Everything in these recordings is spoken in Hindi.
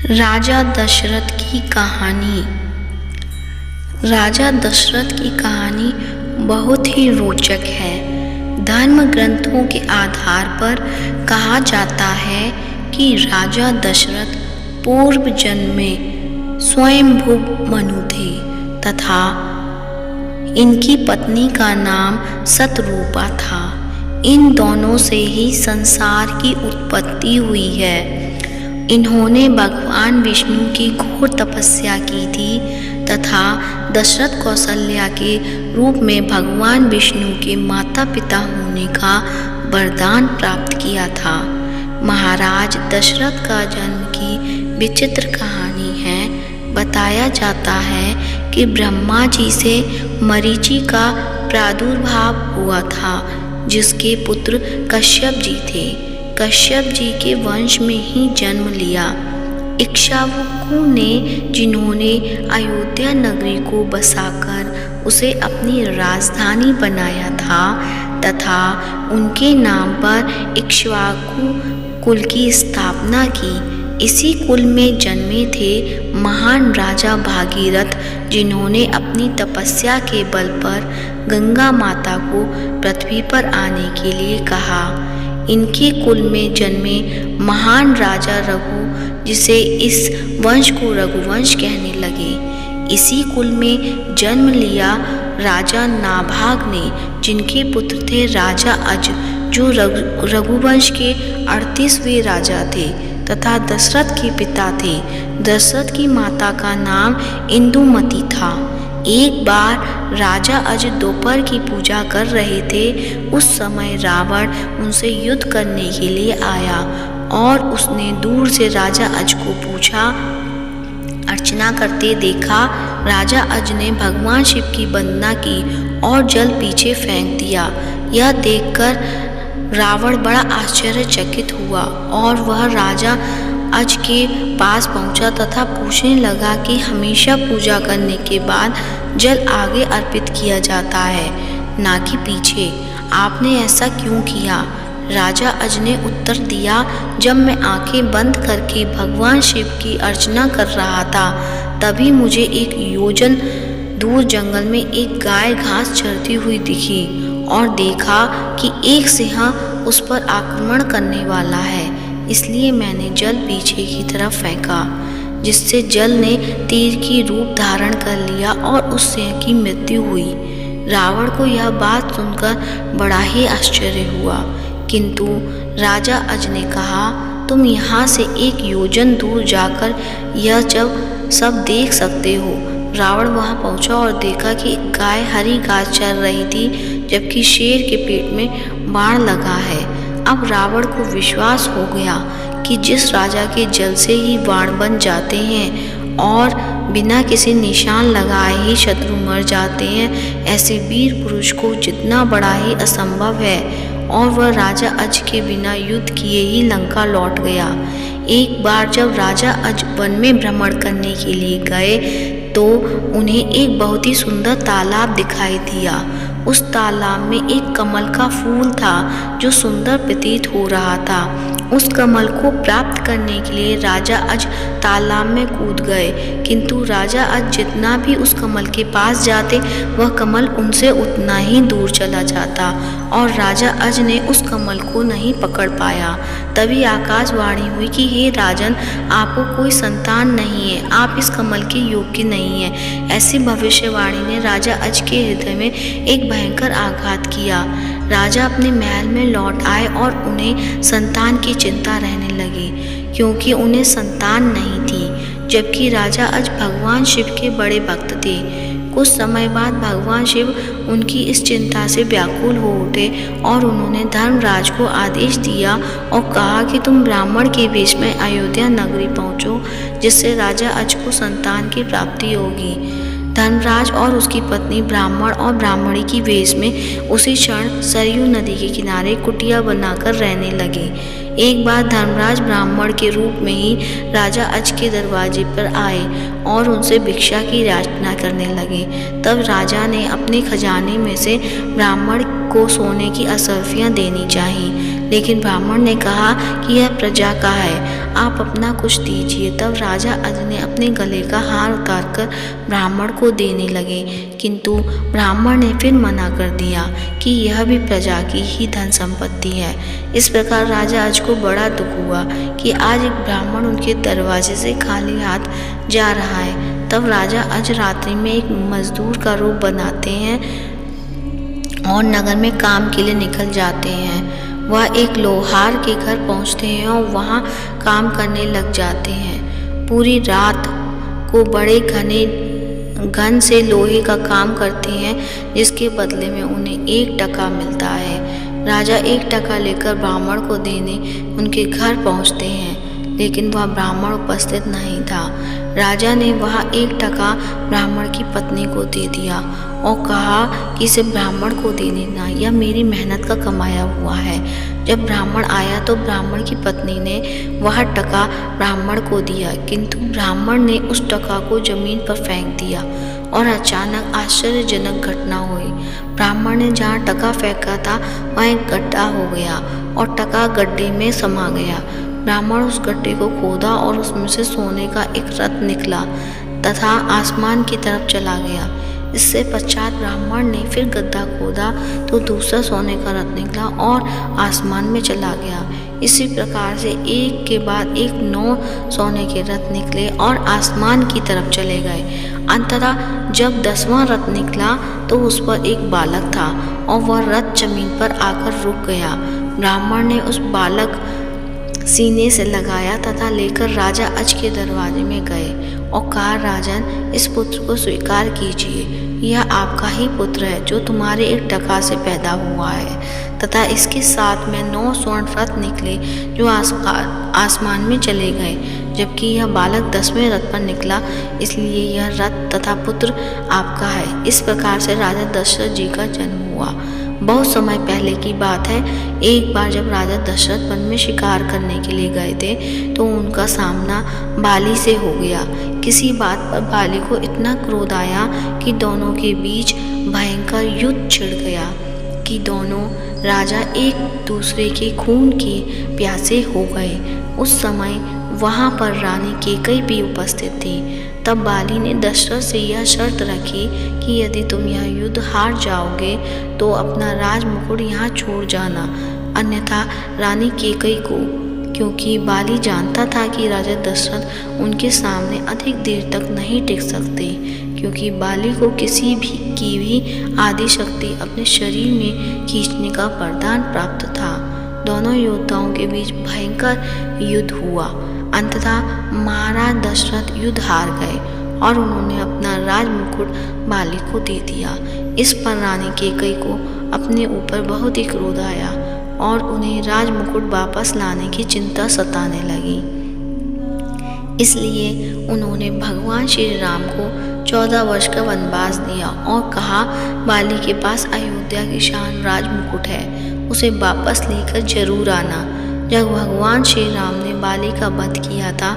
राजा दशरथ की कहानी। राजा दशरथ की कहानी बहुत ही रोचक है। धर्म ग्रंथों के आधार पर कहा जाता है कि राजा दशरथ पूर्व जन्म में स्वयंभू मनु थे तथा इनकी पत्नी का नाम सतरूपा था। इन दोनों से ही संसार की उत्पत्ति हुई है। इन्होंने भगवान विष्णु की घोर तपस्या की थी तथा दशरथ कौशल्या के रूप में भगवान विष्णु के माता पिता होने का वरदान प्राप्त किया था। महाराज दशरथ का जन्म की विचित्र कहानी है। बताया जाता है कि ब्रह्मा जी से मरीचि का प्रादुर्भाव हुआ था, जिसके पुत्र कश्यप जी थे। कश्यप जी के वंश में ही जन्म लिया। इक्ष्वाकु ने, जिन्होंने अयोध्या नगरी को बसाकर उसे अपनी राजधानी बनाया था तथा उनके नाम पर इक्ष्वाकु कुल की स्थापना की। इसी कुल में जन्मे थे महान राजा भागीरथ, जिन्होंने अपनी तपस्या के बल पर गंगा माता को पृथ्वी पर आने के लिए कहा। इनके कुल में जन्मे महान राजा रघु, जिसे इस वंश को रघुवंश कहने लगे। इसी कुल में जन्म लिया राजा नाभाग ने, जिनके पुत्र थे राजा अज, जो रघुवंश के 38वें राजा थे तथा दशरथ के पिता थे। दशरथ की माता का नाम इंदुमती था। एक बार राजा अज दोपहर की पूजा कर रहे थे। उस समय रावण उनसे युद्ध करने के लिए आया और उसने दूर से राजा अज को पूछा अर्चना करते देखा। राजा अज ने भगवान शिव की वंदना की और जल पीछे फेंक दिया। यह देखकर रावण बड़ा आश्चर्यचकित हुआ और वह राजा अज के पास पहुंचा तथा पूछने लगा कि हमेशा पूजा करने के बाद जल आगे अर्पित किया जाता है, ना कि पीछे। आपने ऐसा क्यों किया? राजा अज ने उत्तर दिया, जब मैं आंखें बंद करके भगवान शिव की अर्चना कर रहा था, तभी मुझे एक योजन दूर जंगल में एक गाय घास चरती हुई दिखी और देखा कि एक सिंह उस पर आक्रमण करने वाला है। इसलिए मैंने जल पीछे की तरफ फेंका, जिससे जल ने तीर की रूप धारण कर लिया और उस सिंह की मृत्यु हुई। रावण को यह बात सुनकर बड़ा ही आश्चर्य हुआ, किंतु राजा अज ने कहा, तुम यहाँ से एक योजन दूर जाकर यह सब देख सकते हो। रावण वहाँ पहुँचा और देखा कि गाय हरी घास चर रही थी, जबकि शेर के पेट में बाण लगा है। अब रावण को विश्वास हो गया कि जिस राजा के जल से ही बाण बन जाते हैं और बिना किसी निशान लगाए ही शत्रु मर जाते हैं, ऐसे वीर पुरुष को जितना बड़ा ही असंभव है। और वह राजा अज के बिना युद्ध किए ही लंका लौट गया। एक बार जब राजा अज वन में भ्रमण करने के लिए गए तो उन्हें एक बहुत ही सुंदर तालाब दिखाई दिया। उस तालाब में एक कमल का फूल था जो सुंदर प्रतीत हो रहा था। उस कमल को प्राप्त करने के लिए राजा अज तालाब में कूद गए, किंतु राजा अज जितना भी उस कमल के पास जाते, वह कमल उनसे उतना ही दूर चला जाता और राजा अज ने उस कमल को नहीं पकड़ पाया। तभी आकाशवाणी हुई कि हे राजन, आपको कोई संतान नहीं है, आप इस कमल के योग्य नहीं है। ऐसी भविष्यवाणी ने राजा अज के हृदय में एक भयंकर आघात किया। राजा अपने महल में लौट आए और उन्हें संतान की चिंता रहने लगी, क्योंकि उन्हें संतान नहीं थी, जबकि राजा अज भगवान शिव के बड़े भक्त थे। कुछ समय बाद भगवान शिव उनकी इस चिंता से व्याकुल हो उठे और उन्होंने धर्मराज को आदेश दिया और कहा कि तुम ब्राह्मण के वेश में अयोध्या नगरी पहुँचो, जिससे राजा अज को संतान की प्राप्ति होगी। धर्मराज और उसकी पत्नी ब्राह्मण और ब्राह्मणी की वेश में उसी क्षण सरयू नदी के किनारे कुटिया बनाकर रहने लगे। एक बार धर्मराज ब्राह्मण के रूप में ही राजा अज के दरवाजे पर आए और उनसे भिक्षा की याचना करने लगे। तब राजा ने अपने खजाने में से ब्राह्मण को सोने की असरफियाँ देनी चाहिए। लेकिन ब्राह्मण ने कहा कि यह प्रजा का है, आप अपना कुछ दीजिए। तब राजा अज ने अपने गले का हार उतारकर ब्राह्मण को देने लगे, किंतु ब्राह्मण ने फिर मना कर दिया कि यह भी प्रजा की ही धन संपत्ति है। इस प्रकार राजा अज को बड़ा दुख हुआ कि आज एक ब्राह्मण उनके दरवाजे से खाली हाथ जा रहा है। तब राजा अज रात्रि में एक मजदूर का रूप बनाते हैं और नगर में काम के लिए निकल जाते हैं। वह एक लोहार के घर पहुंचते हैं और वहां काम करने लग जाते हैं। पूरी रात को बड़े घन से लोहे का काम करते हैं, जिसके बदले में उन्हें 1 टका मिलता है। राजा 1 टका लेकर ब्राह्मण को देने उनके घर पहुंचते हैं, लेकिन वह ब्राह्मण उपस्थित नहीं था। राजा ने वह 1 टका ब्राह्मण की पत्नी को दे दिया और कहा कि इसे ब्राह्मण को दे देना, यह मेरी मेहनत का कमाया हुआ है। जब ब्राह्मण आया तो ब्राह्मण की पत्नी ने वह टका ब्राह्मण को दिया, किंतु ब्राह्मण ने उस टका को जमीन पर फेंक दिया और अचानक आश्चर्यजनक घटना हुई। ब्राह्मण ने जहाँ टका फेंका था वहाँ एक गड्ढा हो गया और टका गड्ढे में समा गया। ब्राह्मण उस गड्ढे को खोदा और उसमें से सोने का एक रथ निकला तथा आसमान की तरफ चला गया। इससे पश्चात ब्राह्मण ने फिर गड्ढा खोदा तो दूसरा सोने का रथ निकला और आसमान में चला गया। इसी प्रकार से एक के बाद एक 9 सोने के रथ निकले और आसमान की तरफ चले गए। अंततः जब 10वां रथ निकला तो उस पर एक बालक था और वह रथ जमीन पर आकर रुक गया। ब्राह्मण ने उस बालक सीने से लगाया तथा लेकर राजा अज के दरवाजे में गए और कहा, राजन, इस पुत्र को स्वीकार कीजिए। यह आपका ही पुत्र है जो तुम्हारे 1 टका से पैदा हुआ है। तथा इसके साथ में 9 स्वर्ण रथ निकले जो आसमान में चले गए, जबकि यह बालक 10वें रथ पर निकला, इसलिए यह रथ तथा पुत्र आपका है। इस प्रकार से राजा दशरथ जी का जन्म हुआ। बहुत समय पहले की बात है। एक बार जब राजा दशरथ वन में शिकार करने के लिए गए थे तो उनका सामना बाली से हो गया। किसी बात पर बाली को इतना क्रोध आया कि दोनों के बीच भयंकर युद्ध छिड़ गया कि दोनों राजा एक दूसरे के खून के प्यासे हो गए। उस समय वहाँ पर रानी कैकेयी भी उपस्थित थी। तब बाली ने दशरथ से यह शर्त रखी कि यदि तुम यह युद्ध हार जाओगे तो अपना राज मुकुट यहाँ छोड़ जाना, अन्यथा रानी कैकेयी को, क्योंकि बाली जानता था कि राजा दशरथ उनके सामने अधिक देर तक नहीं टिक सकते, क्योंकि बाली को किसी भी आदि शक्ति अपने शरीर में खींचने का वरदान प्राप्त था। दोनों योद्धाओं के बीच भयंकर युद्ध हुआ। अंततः महाराज दशरथ युद्ध हार गए और उन्होंने अपना राज मुकुट बाली को दे दिया। इस पर रानी कैकेयी को अपने ऊपर बहुत ही क्रोध आया और उन्हें राज मुकुट वापस लाने की चिंता सताने लगी। इसलिए उन्होंने भगवान श्री राम को 14 वर्ष का वनवास दिया और कहा, बाली के पास अयोध्या की शान राज मुकुट है, उसे वापस लेकर जरूर आना। जब भगवान श्री राम ने बाली का वध किया था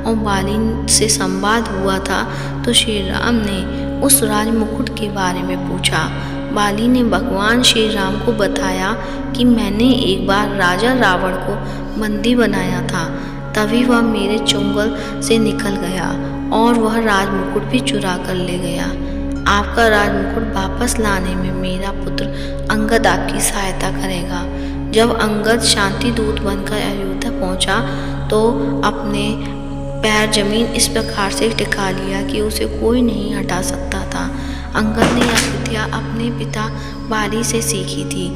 और बाली से संवाद हुआ था तो श्री राम ने उस राज मुकुट के बारे में पूछा। बाली ने भगवान श्री राम को बताया कि मैंने एक बार राजा रावण को बंदी बनाया था, तभी वह मेरे चुंगल से निकल गया और वह राज मुकुट भी चुरा कर ले गया। आपका राज मुकुट वापस लाने में मेरा पुत्र अंगद आपकी सहायता करेगा। जब अंगद शांति दूत बनकर अयोध्या पहुंचा तो अपने पैर जमीन इस प्रकार से टिका लिया कि उसे कोई नहीं हटा सकता था। अंगद ने यह विद्या अपने पिता बाली से सीखी थी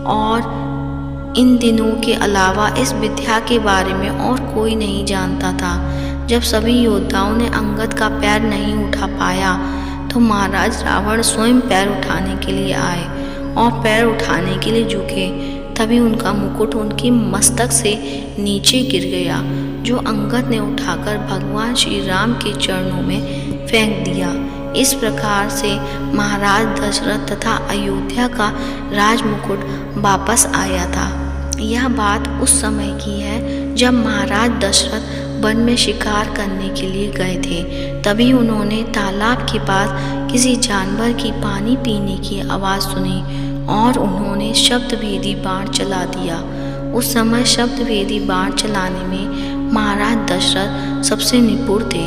और इन दिनों के अलावा इस विद्या के बारे में और कोई नहीं जानता था। जब सभी योद्धाओं ने अंगद का पैर नहीं उठा पाया तो महाराज रावण स्वयं पैर उठाने के लिए आए और पैर उठाने के लिए झुके। तभी उनका मुकुट उनके मस्तक से नीचे गिर गया, जो अंगद ने उठाकर भगवान श्री राम के चरणों में फेंक दिया। इस प्रकार से महाराज दशरथ तथा अयोध्या का राज मुकुट वापस आया था। यह बात उस समय की है जब महाराज दशरथ वन में शिकार करने के लिए गए थे। तभी उन्होंने तालाब के पास किसी जानवर की पानी पीने की आवाज़ सुनी और उन्होंने शब्दभेदी बाण चला दिया। उस समय शब्द भेदी बाण चलाने में महाराज दशरथ सबसे निपुण थे।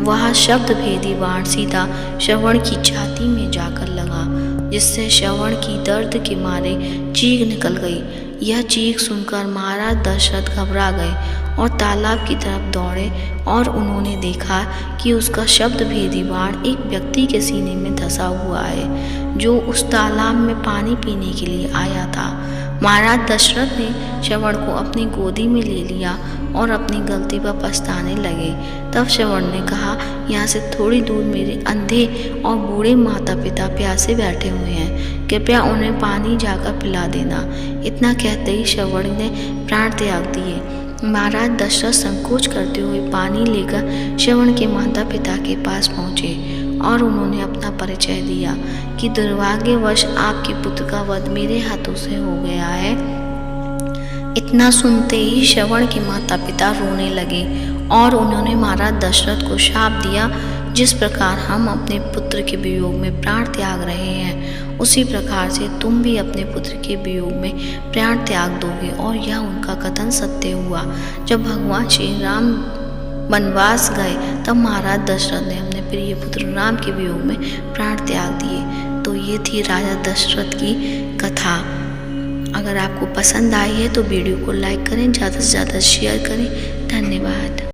वह शब्द भेदी बाण सीधा श्रवण की छाती में जाकर लगा, जिससे श्रवण की दर्द के मारे चीख निकल गई। यह चीख सुनकर महाराज दशरथ घबरा गए और तालाब की तरफ दौड़े और उन्होंने देखा कि उसका शब्द भेदी बाण एक व्यक्ति के सीने में धंसा हुआ है, जो उस तालाब में पानी पीने के लिए आया था। महाराज दशरथ ने श्रवण को अपनी गोदी में ले लिया और अपनी गलती पर पछताने लगे। तब श्रवण ने कहा, यहाँ से थोड़ी दूर मेरे अंधे और बूढ़े माता पिता प्यासे बैठे हुए हैं, कृपया उन्हें पानी जाकर पिला देना। इतना कहते ही श्रवण ने प्राण त्याग दिए। महाराज दशरथ संकोच करते हुए पानी लेकर श्रवण के माता पिता के पास पहुँचे और उन्होंने अपना परिचय दिया कि दुर्भाग्यवश आपके पुत्र का वध मेरे हाथों से हो गया है। इतना सुनते ही श्रवण के माता पिता रोने लगे और उन्होंने महाराज दशरथ को शाप दिया, जिस प्रकार हम अपने पुत्र के वियोग में प्राण त्याग रहे हैं, उसी प्रकार से तुम भी अपने पुत्र के वियोग में प्राण त्याग दोगे। और यह उनका कथन सत्य हुआ। जब भगवान श्री राम वनवास गए तब महाराज दशरथ ने अपने प्रिय पुत्र राम के वियोग में प्राण त्याग दिए। तो ये थी राजा दशरथ की कथा। अगर आपको पसंद आई है तो वीडियो को लाइक करें, ज़्यादा से ज़्यादा शेयर करें। धन्यवाद।